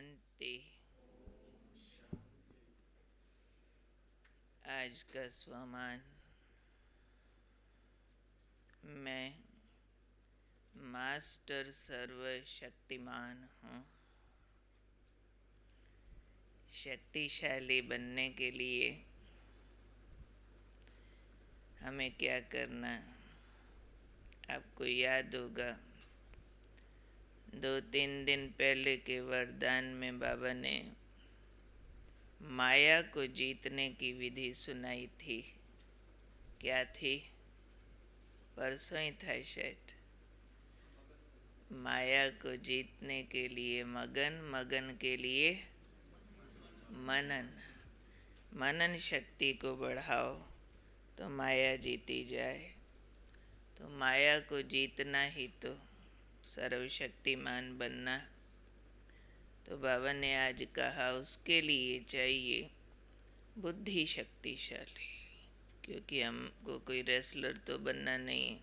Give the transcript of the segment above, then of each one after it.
शांति। आज का स्वमान, मैं मास्टर सर्वशक्तिमान हूँ। शक्तिशाली बनने के लिए हमें क्या करना, आपको याद होगा 2-3 दिन पहले के वरदान में बाबा ने माया को जीतने की विधि सुनाई थी। क्या थी? परसों ही था शायद। माया को जीतने के लिए मगन, मगन के लिए मनन। मनन शक्ति को बढ़ाओ तो माया जीती जाए। तो माया को जीतना ही तो सर्वशक्तिमान बनना। तो बाबा ने आज कहा उसके लिए चाहिए बुद्धि शक्तिशाली, क्योंकि हमको कोई रेसलर तो बनना नहीं है,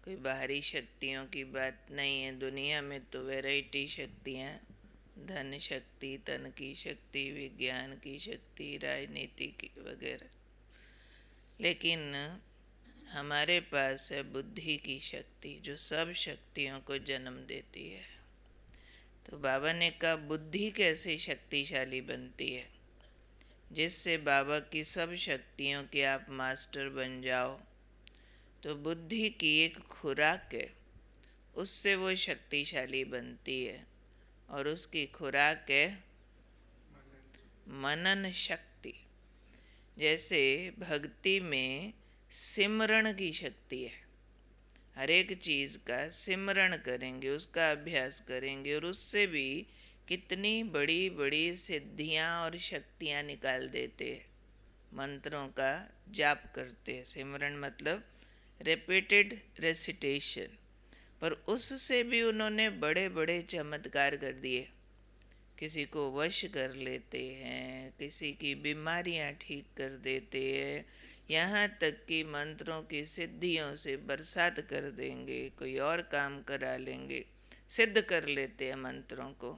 कोई बाहरी शक्तियों की बात नहीं है। दुनिया में तो वैरायटी शक्तियाँ, धन शक्ति, तन की शक्ति, विज्ञान की शक्ति, राजनीति की वगैरह, लेकिन हमारे पास है बुद्धि की शक्ति जो सब शक्तियों को जन्म देती है। तो बाबा ने कहा बुद्धि कैसे शक्तिशाली बनती है, जिससे बाबा की सब शक्तियों के आप मास्टर बन जाओ। तो बुद्धि की एक खुराक है, उससे वो शक्तिशाली बनती है, और उसकी खुराक है मनन शक्ति। जैसे भक्ति में सिमरण की शक्ति है, हर एक चीज़ का सिमरण करेंगे, उसका अभ्यास करेंगे, और उससे भी कितनी बड़ी बड़ी सिद्धियाँ और शक्तियाँ निकाल देते हैं। मंत्रों का जाप करते हैं, सिमरन मतलब रिपीटेड रेसिटेशन, पर उससे भी उन्होंने बड़े बड़े चमत्कार कर दिए। किसी को वश कर लेते हैं, किसी की बीमारियां ठीक कर देते हैं, यहाँ तक कि मंत्रों की सिद्धियों से बरसात कर देंगे, कोई और काम करा लेंगे, सिद्ध कर लेते हैं मंत्रों को।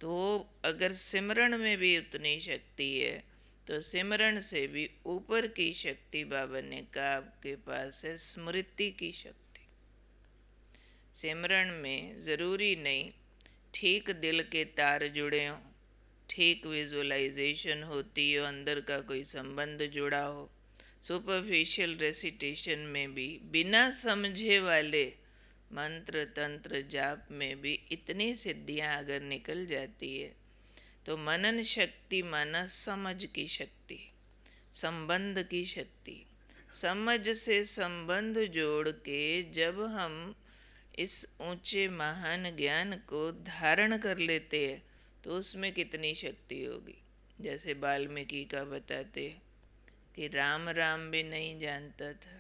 तो अगर सिमरन में भी उतनी शक्ति है, तो सिमरन से भी ऊपर की शक्ति बाबा ने कहा आपके पास है स्मृति की शक्ति। सिमरन में ज़रूरी नहीं ठीक दिल के तार जुड़े हों, ठीक विजुअलाइजेशन होती हो, अंदर का कोई संबंध जुड़ा हो। सुपरफिशियल रेसिटेशन में भी बिना समझे वाले मंत्र तंत्र जाप में भी इतनी सिद्धियां अगर निकल जाती है, तो मनन शक्ति माना समझ की शक्ति, संबंध की शक्ति। समझ से संबंध जोड़ के जब हम इस ऊंचे महान ज्ञान को धारण कर लेते हैं, तो उसमें कितनी शक्ति होगी। जैसे वाल्मीकि का बताते कि राम राम भी नहीं जानता था,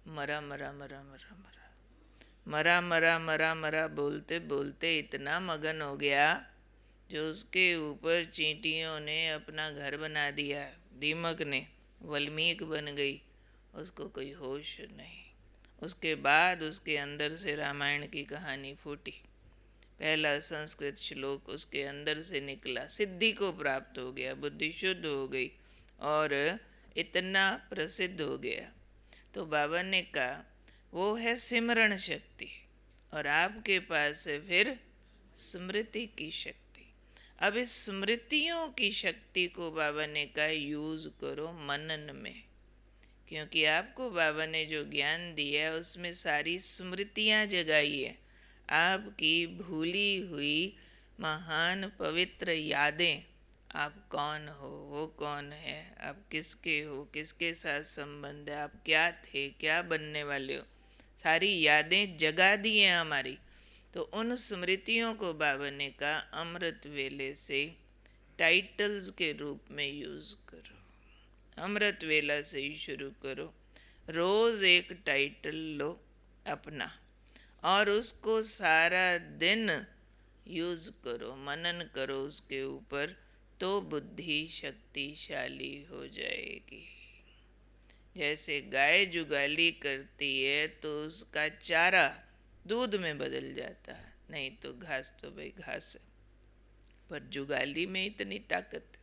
मरा मरा मरा मरा मरा मरा मरा मरा मरा बोलते बोलते इतना मगन हो गया, जो उसके ऊपर चींटियों ने अपना घर बना दिया, दीमक ने वाल्मीकि बन गई, उसको कोई होश नहीं। उसके बाद उसके अंदर से रामायण की कहानी फूटी, पहला संस्कृत श्लोक उसके अंदर से निकला, सिद्धि को प्राप्त हो गया, बुद्धि शुद्ध हो गई और इतना प्रसिद्ध हो गया। तो बाबा ने कहा वो है सिमरण शक्ति, और आपके पास है फिर स्मृति की शक्ति। अब इस स्मृतियों की शक्ति को बाबा ने कहा यूज करो मनन में, क्योंकि आपको बाबा ने जो ज्ञान दिया है उसमें सारी स्मृतियाँ जगाई है, आपकी भूली हुई महान पवित्र यादें। आप कौन हो, वो कौन है, आप किसके हो, किसके साथ संबंध है, आप क्या थे, क्या बनने वाले हो, सारी यादें जगा दी हैं हमारी। तो उन स्मृतियों को बाबा ने कहा अमृत वेले से टाइटल्स के रूप में यूज़ करो। अमृत वेला से ही शुरू करो, रोज़ एक टाइटल लो अपना, और उसको सारा दिन यूज़ करो, मनन करो उसके ऊपर, तो बुद्धि शक्तिशाली हो जाएगी। जैसे गाय जुगाली करती है तो उसका चारा दूध में बदल जाता है, नहीं तो घास तो भाई घास है। पर जुगाली में इतनी ताकत,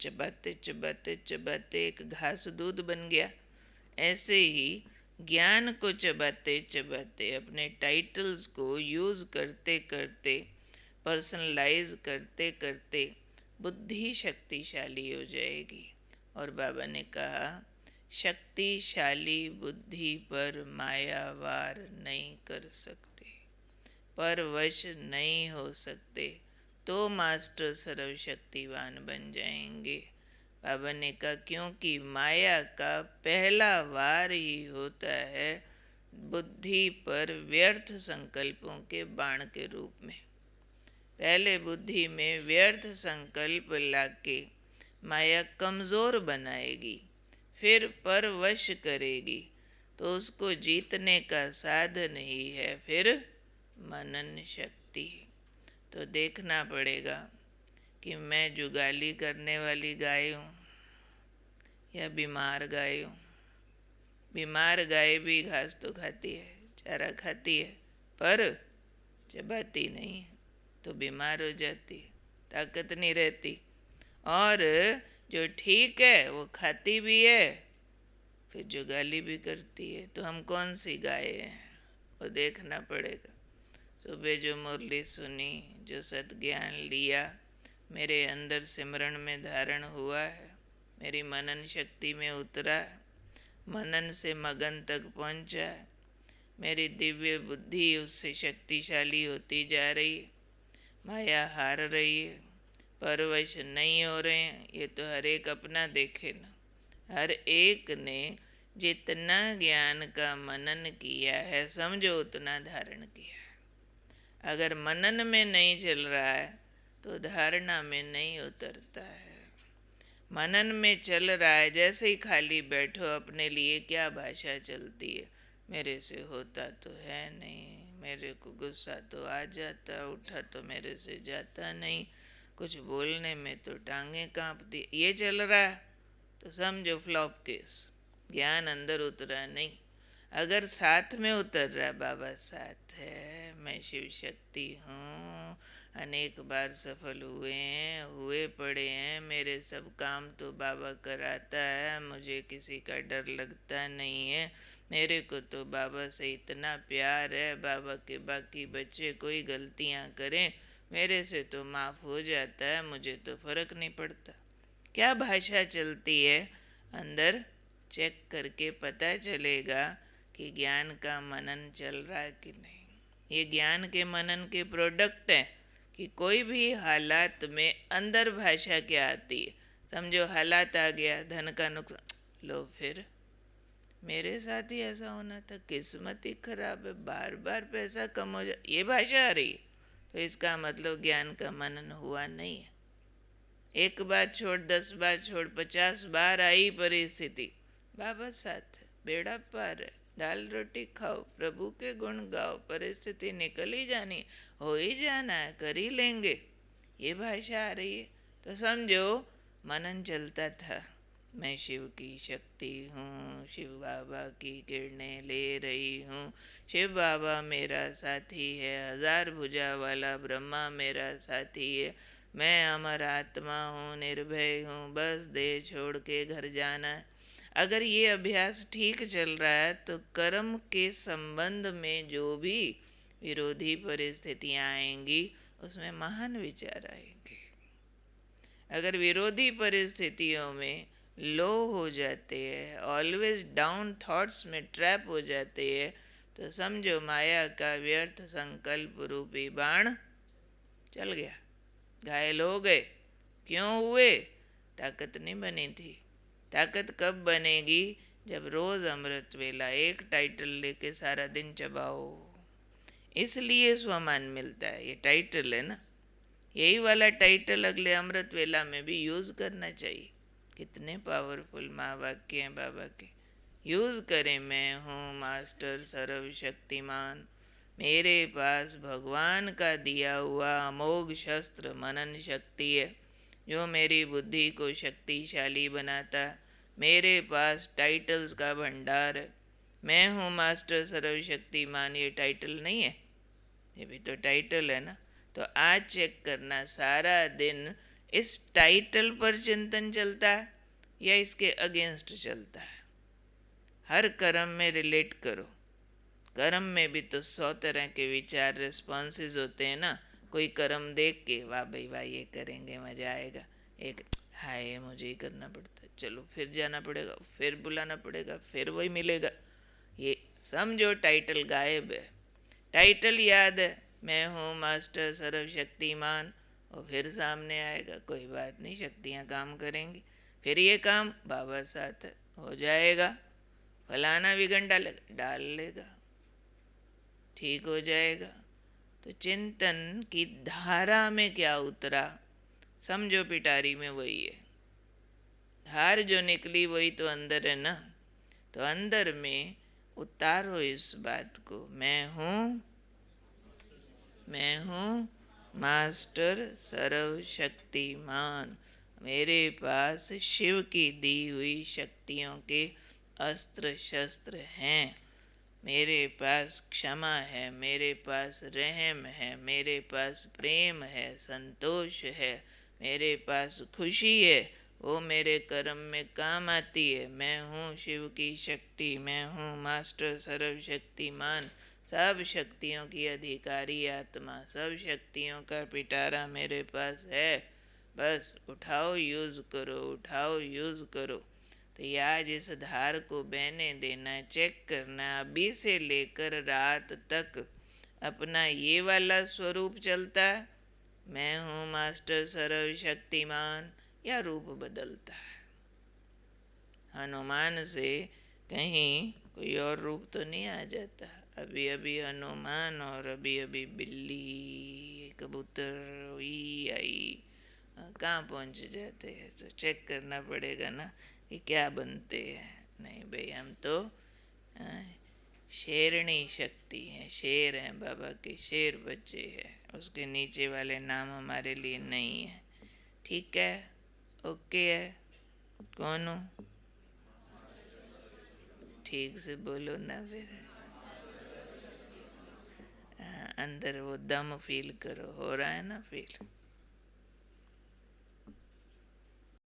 चबाते चबाते चबाते एक घास दूध बन गया। ऐसे ही ज्ञान को चबाते चबाते, अपने टाइटल्स को यूज करते करते, पर्सनलाइज करते करते बुद्धि शक्तिशाली हो जाएगी। और बाबा ने कहा, शक्तिशाली बुद्धि पर माया वार नहीं कर सकते, पर वश नहीं हो सकते, तो मास्टर सर्वशक्तिवान बन जाएंगे। बाबा ने कहा, क्योंकि माया का पहला वार ही होता है बुद्धि पर व्यर्थ संकल्पों के बाण के रूप में। पहले बुद्धि में व्यर्थ संकल्प लाके माया कमज़ोर बनाएगी, फिर परवश करेगी, तो उसको जीतने का साधन ही है फिर मनन शक्ति। तो देखना पड़ेगा कि मैं जुगाली करने वाली गाय हूँ या बीमार गाय हूँ। बीमार गाय भी घास तो खाती है, चारा खाती है, पर चबाती नहीं है, तो बीमार हो जाती है, ताकत नहीं रहती। और जो ठीक है वो खाती भी है, फिर जुगाली भी करती है। तो हम कौन सी गाय हैं, वो देखना पड़ेगा। सुबह जो मुरली सुनी, जो सत्ज्ञान लिया, मेरे अंदर सिमरण में धारण हुआ है, मेरी मनन शक्ति में उतरा है, मनन से मगन तक पहुंचा है, मेरी दिव्य बुद्धि उससे शक्तिशाली होती जा रही है, माया हार रही है, परवश नहीं हो रहे हैं। ये तो हर एक अपना देखे ना, हर एक ने जितना ज्ञान का मनन किया है, समझो उतना धारण किया है। अगर मनन में नहीं चल रहा है तो धारणा में नहीं उतरता है। मनन में चल रहा है, जैसे ही खाली बैठो अपने लिए क्या भाषा चलती है, मेरे से होता तो है नहीं, मेरे को गुस्सा तो आ जाता, उठा तो मेरे से जाता नहीं, कुछ बोलने में तो टांगे कांपती, ये चल रहा है, तो समझो फ्लॉप केस, ज्ञान अंदर उतरा नहीं। अगर साथ में उतर रहा, बाबा साथ है, मैं शिव शक्ति हूँ, अनेक बार सफल हुए हैं, हुए पड़े हैं, मेरे सब काम तो बाबा कराता है, मुझे किसी का डर लगता नहीं है, मेरे को तो बाबा से इतना प्यार है, बाबा के बाकी बच्चे कोई गलतियाँ करें मेरे से तो माफ़ हो जाता है, मुझे तो फर्क नहीं पड़ता। क्या भाषा चलती है अंदर, चेक करके पता चलेगा कि ज्ञान का मनन चल रहा है कि नहीं। ये ज्ञान के मनन के प्रोडक्ट हैं कि कोई भी हालात में अंदर भाषा क्या आती है। समझो हालात आ गया, धन का नुकसान, लो फिर मेरे साथ ही ऐसा होना था, किस्मत ही खराब है, बार बार पैसा कम हो जा, ये भाषा आ रही है, तो इसका मतलब ज्ञान का मनन हुआ नहीं है। एक बार छोड़, 10 बार छोड़, 50 बार आई परिस्थिति, बाबा साथ है, बेड़ा पार है, दाल रोटी खाओ, प्रभु के गुण गाओ, परिस्थिति निकल ही जानी, हो ही जाना है, कर ही लेंगे, ये भाषा आ रही है। तो समझो मनन चलता था, मैं शिव की शक्ति हूँ, शिव बाबा की किरणें ले रही हूँ, शिव बाबा मेरा साथी है, 1000 भुजा वाला ब्रह्मा मेरा साथी है, मैं अमर आत्मा हूँ, निर्भय हूँ, बस देह छोड़ के घर जाना है। अगर ये अभ्यास ठीक चल रहा है तो कर्म के संबंध में जो भी विरोधी परिस्थितियाँ आएंगी उसमें महान विचार आएंगे। अगर विरोधी परिस्थितियों में लो हो जाते हैं, ऑलवेज डाउन थॉट्स में ट्रैप हो जाते हैं, तो समझो माया का व्यर्थ संकल्प रूपी बाण चल गया, घायल हो गए। क्यों हुए? ताकत नहीं बनी थी। ताकत कब बनेगी? जब रोज अमृत वेला एक टाइटल लेके सारा दिन चबाओ। इसलिए स्वमान मिलता है, ये टाइटल है ना, यही वाला टाइटल अगले अमृत वेला में भी यूज करना चाहिए। कितने पावरफुल महावाक्य हैं बाबा के, यूज करें। मैं हूँ मास्टर सर्वशक्तिमान, मेरे पास भगवान का दिया हुआ अमोघ शस्त्र मनन शक्ति है जो मेरी बुद्धि को शक्तिशाली बनाता। मेरे पास टाइटल्स का भंडार है। मैं हूँ मास्टर सर्वशक्तिमान, ये टाइटल नहीं है, ये भी तो टाइटल है ना। तो आज चेक करना सारा दिन इस टाइटल पर चिंतन चलता है या इसके अगेंस्ट चलता है। हर कर्म में रिलेट करो। कर्म में भी तो 100 तरह के विचार रिस्पॉन्सेज होते हैं ना। कोई कर्म देख के वाह भाई वाह ये करेंगे मजा आएगा, एक हाय मुझे ही करना पड़ता है, चलो फिर जाना पड़ेगा, फिर बुलाना पड़ेगा, फिर वही मिलेगा। ये समझो टाइटल गायब है। टाइटल याद है, मैं हूँ मास्टर सर्वशक्तिमान, और फिर सामने आएगा कोई बात नहीं, शक्तियाँ काम करेंगी, फिर ये काम बाबा साथ है, हो जाएगा। फलाना विघन डालेगा, डाल लेगा, ठीक हो जाएगा। तो चिंतन की धारा में क्या उतरा, समझो पिटारी में वही है। धार जो निकली वही तो अंदर है ना। तो अंदर में उतारो इस बात को, मैं हूँ मास्टर सर्वशक्तिमान। मेरे पास शिव की दी हुई शक्तियों के अस्त्र शस्त्र हैं। मेरे पास क्षमा है, मेरे पास रहम है, मेरे पास प्रेम है, संतोष है, मेरे पास खुशी है, वो मेरे कर्म में काम आती है। मैं हूँ शिव की शक्ति, मैं हूँ मास्टर सर्वशक्तिमान, सब शक्तियों की अधिकारी आत्मा, सब शक्तियों का पिटारा मेरे पास है। बस उठाओ यूज़ करो, उठाओ यूज़ करो। तो ये आज इस धार को बहने देना, चेक करना, अभी से लेकर रात तक अपना ये वाला स्वरूप चलता है, मैं हूँ मास्टर सर्वशक्तिमान, या रूप बदलता है। हनुमान से कहीं कोई और रूप तो नहीं आ जाता। अभी अभी हनुमान और अभी अभी बिल्ली कबूतर हुई आई, कहाँ पहुँच जाते हैं। तो चेक करना पड़ेगा ना कि क्या बनते हैं। नहीं भाई, हम तो शेरनी शक्ति हैं, शेर हैं, बाबा के शेर बच्चे हैं, उसके नीचे वाले नाम हमारे लिए नहीं है। ठीक है, ओके है। कौन हो, ठीक से बोलो ना फिर। अंदर वो दम फील करो, हो रहा है ना फील।